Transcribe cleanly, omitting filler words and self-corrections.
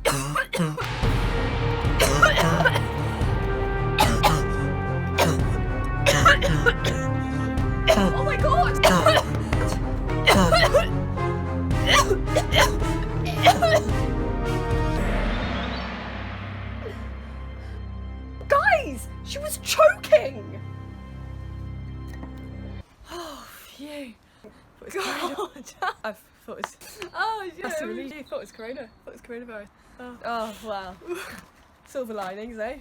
Oh my god! Guys, she was choking! Oh, phew. God! I thought it was... Oh, yeah. That's a relief. I thought it was corona. I thought it was coronavirus. Oh, wow. Silver linings, eh?